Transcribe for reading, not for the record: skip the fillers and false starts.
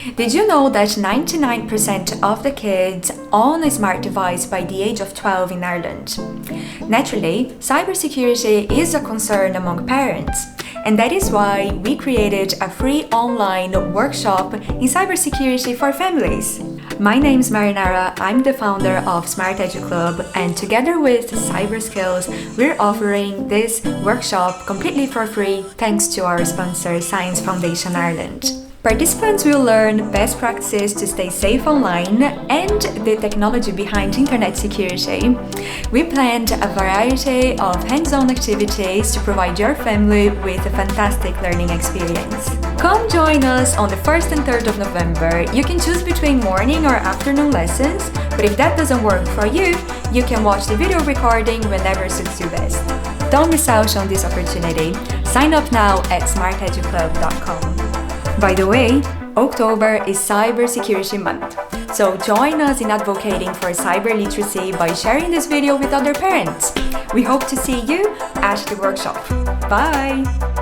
Did you know that 99% of the kids own a smart device by the age of 12 in Ireland? Naturally, cybersecurity is a concern among parents, and that is why we created a free online workshop in cybersecurity for families. My name is Marinara, I'm the founder of SMART Edu Club, and together with Cyber Skills, we're offering this workshop completely for free thanks to our sponsor, Science Foundation Ireland. Participants will learn best practices to stay safe online and the technology behind internet security. We planned a variety of hands-on activities to provide your family with a fantastic learning experience. Come join us on the 1st and 3rd of November. You can choose between morning or afternoon lessons, but if that doesn't work for you, you can watch the video recording whenever suits you best. Don't miss out on this opportunity. Sign up now at smarteduclub.com. By the way, October is Cybersecurity Month, so join us in advocating for cyber literacy by sharing this video with other parents. We hope to see you at the workshop. Bye!